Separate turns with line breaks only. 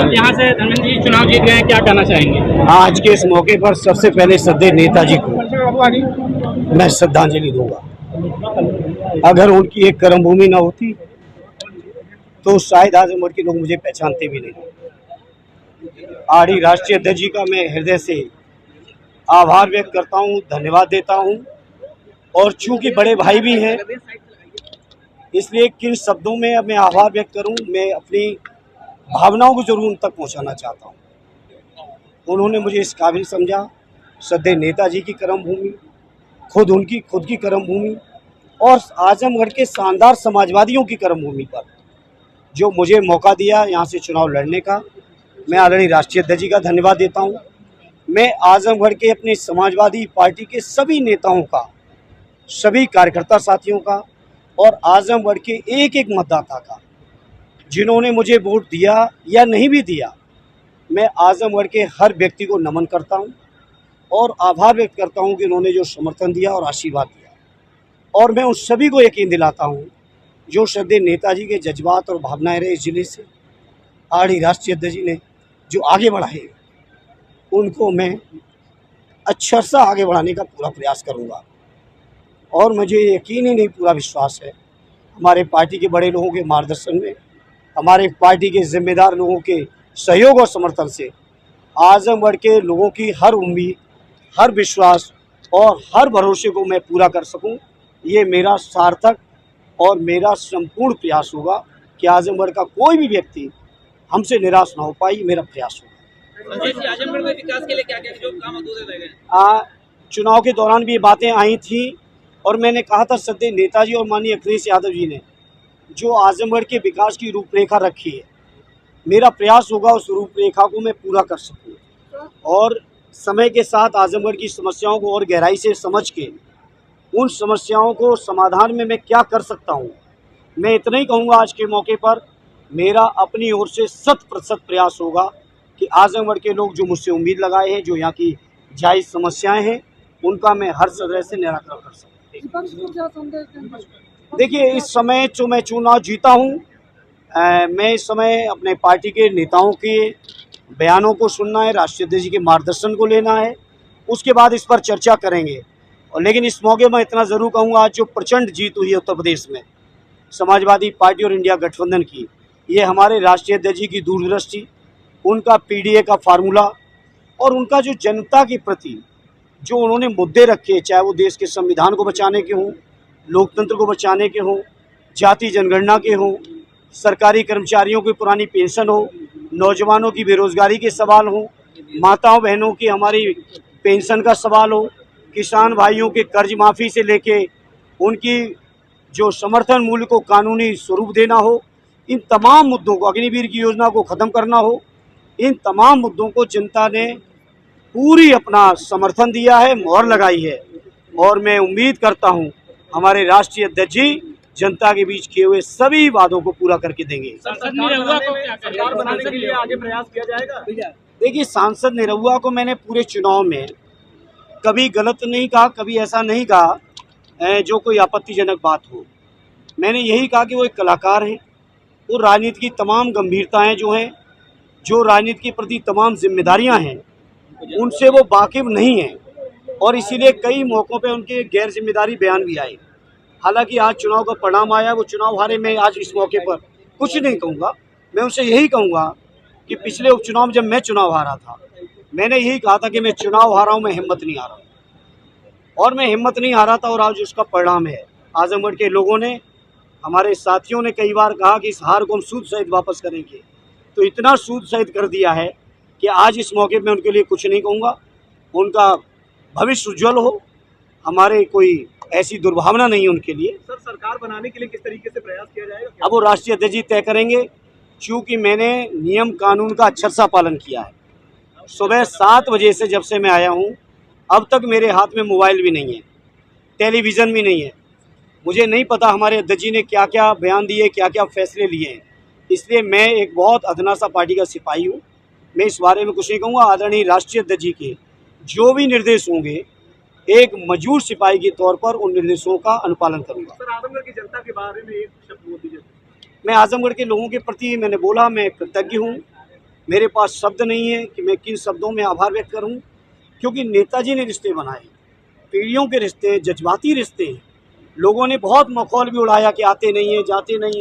अब यहाँ से धर्मेंद्र जी चुनाव जीत गए हैं, क्या कहना चाहेंगे?
आज के इस मौके पर सबसे पहले श्रद्धेय नेताजी को मैं श्रद्धांजलि दूंगा। अगर उनकी एक कर्मभूमि न होती तो शायद आजमगढ़ के लोग मुझे पहचानते भी नहीं। आरडी राष्ट्रीय अध्यक्ष जी का मैं हृदय से आभार व्यक्त करता हूँ, धन्यवाद देता हूँ। और चूंकि बड़े भाई भी हैं, इसलिए किन शब्दों में अब मैं आभार व्यक्त करूं, मैं अपनी भावनाओं को जरूर उन तक पहुंचाना चाहता हूं। उन्होंने मुझे इस काबिल समझा। श्रद्धेय नेताजी की कर्मभूमि, खुद की कर्मभूमि और आजमगढ़ के शानदार समाजवादियों की कर्मभूमि पर जो मुझे मौका दिया यहाँ से चुनाव लड़ने का, मैं आदरणीय राष्ट्रीय अध्यक्ष जी का धन्यवाद देता हूँ। मैं आजमगढ़ के अपने समाजवादी पार्टी के सभी नेताओं का, सभी कार्यकर्ता साथियों का और आजमगढ़ के एक एक मतदाता का, जिन्होंने मुझे वोट दिया या नहीं भी दिया, मैं आजमगढ़ के हर व्यक्ति को नमन करता हूं और आभार व्यक्त करता हूं कि उन्होंने जो समर्थन दिया और आशीर्वाद दिया। और मैं उन सभी को यकीन दिलाता हूं जो श्रद्धेय नेताजी के जज्बात और भावनाएं रहे इस जिले से, आरडी राष्ट्रीय अध्यक्ष जी ने जो आगे बढ़ाए, उनको मैं अक्षरशः आगे बढ़ाने का पूरा प्रयास करूँगा। और मुझे यकीन ही नहीं, पूरा विश्वास है हमारे पार्टी के बड़े लोगों के मार्गदर्शन में, हमारे पार्टी के जिम्मेदार लोगों के सहयोग और समर्थन से आजमगढ़ के लोगों की हर उम्मीद, हर विश्वास और हर भरोसे को मैं पूरा कर सकूं। ये मेरा सार्थक और मेरा संपूर्ण प्रयास होगा कि आजमगढ़ का कोई भी व्यक्ति हमसे निराश ना हो पाए, मेरा प्रयास होगा।
आजमगढ़ में विकास के लिए क्या क्या जो काम अधूरे रह गए?
चुनाव के दौरान भी ये बातें आई थी और मैंने कहा था, श्रद्धेय नेताजी और माननीय अखिलेश यादव जी ने जो आजमगढ़ के विकास की रूपरेखा रखी है, मेरा प्रयास होगा उस रूपरेखा को मैं पूरा कर सकूं और समय के साथ आजमगढ़ की समस्याओं को और गहराई से समझ के उन समस्याओं को समाधान में मैं क्या कर सकता हूं, मैं इतना ही कहूँगा। आज के मौके पर मेरा अपनी ओर से 100% प्रयास होगा कि आजमगढ़ के लोग जो मुझसे उम्मीद लगाए हैं, जो यहाँ की जायज़ समस्याएँ हैं, उनका मैं हर तरह से निराकरण कर सकूँ। देखिए, इस समय जो मैं चुनाव जीता हूँ, मैं इस समय अपने पार्टी के नेताओं के बयानों को सुनना है, राष्ट्रीय अध्यक्ष जी के मार्गदर्शन को लेना है, उसके बाद इस पर चर्चा करेंगे। और लेकिन इस मौके में इतना ज़रूर कहूँगा, आज जो प्रचंड जीत हुई है उत्तर प्रदेश में समाजवादी पार्टी और इंडिया गठबंधन की, ये हमारे राष्ट्रीय अध्यक्ष जी की दूरदृष्टि, उनका पीडीए का फार्मूला और उनका जो जनता के प्रति जो उन्होंने मुद्दे रखे, चाहे वो देश के संविधान को बचाने के हों, लोकतंत्र को बचाने के हों, जाति जनगणना के हों, सरकारी कर्मचारियों की पुरानी पेंशन हो, नौजवानों की बेरोजगारी के सवाल हों, माताओं बहनों की हमारी पेंशन का सवाल हो, किसान भाइयों के कर्ज माफ़ी से लेके उनकी जो समर्थन मूल्य को कानूनी स्वरूप देना हो, इन तमाम मुद्दों को, अग्निवीर की योजना को ख़त्म करना हो, इन तमाम मुद्दों को जनता ने पूरी अपना समर्थन दिया है, मोहर लगाई है। और मैं उम्मीद करता हूं हमारे राष्ट्रीय अध्यक्ष जी जनता के बीच किए हुए सभी वादों को पूरा करके देंगे।
सरकार बनाने के लिए आगे प्रयास किया जाएगा।
देखिए, सांसद निरहुआ को मैंने पूरे चुनाव में कभी गलत नहीं कहा, कभी ऐसा नहीं कहा जो कोई आपत्तिजनक बात हो। मैंने यही कहा कि वो एक कलाकार हैं, वो राजनीति की तमाम गंभीरताएं जो हैं, जो राजनीति के प्रति तमाम जिम्मेदारियां हैं, उनसे वो वाकिफ नहीं है और इसीलिए कई मौक़ों पे उनके गैर जिम्मेदारी बयान भी आए। हालांकि आज चुनाव का परिणाम आया, वो चुनाव हारे। मैं आज इस मौके पर कुछ नहीं कहूँगा, मैं उनसे यही कहूँगा कि पिछले उपचुनाव में जब मैं चुनाव हारा था, मैंने यही कहा था कि मैं चुनाव हारा हूँ, मैं हिम्मत नहीं हारा, और मैं हिम्मत नहीं हारा था और आज उसका परिणाम है। आजमगढ़ के लोगों ने, हमारे साथियों ने कई बार कहा कि इस हार को हम सूद सहित वापस करेंगे, तो इतना सूद सहित कर दिया है कि आज इस मौके में उनके लिए कुछ नहीं कहूँगा। उनका भविष्य उज्ज्वल हो, हमारे कोई ऐसी दुर्भावना नहीं है उनके लिए।
सर, सरकार बनाने के लिए किस तरीके से प्रयास किया जाएगा?
अब वो राष्ट्रीय अध्यक्ष जी तय करेंगे, चूँकि मैंने नियम कानून का अक्षरशः पालन किया है। सुबह 7 बजे से जब से मैं आया हूँ, अब तक मेरे हाथ में मोबाइल भी नहीं है, टेलीविज़न भी नहीं है। मुझे नहीं पता हमारे अध्यक्ष जी ने क्या क्या बयान दिए, क्या क्या फैसले लिए हैं, इसलिए मैं एक बहुत अधना सा पार्टी का सिपाही हूँ। मैं इस बारे में कुछ नहीं कहूँगा। आदरणीय राष्ट्रीय अध्यक्ष जी के जो भी निर्देश होंगे, एक मजबूत सिपाही के तौर पर उन निर्देशों का अनुपालन करूँगा।
सर, आजमगढ़ की जनता के बारे में एक शब्द बोल दीजिए।
मैं आजमगढ़ के लोगों के प्रति, मैंने बोला, मैं कृतज्ञ हूँ। मेरे पास शब्द नहीं है कि मैं किन शब्दों में आभार व्यक्त करूं, क्योंकि नेताजी ने रिश्ते बनाए, पीढ़ियों के रिश्ते, जज्बाती रिश्ते। लोगों ने बहुत मखौल भी उड़ाया कि आते नहीं हैं, जाते नहीं हैं।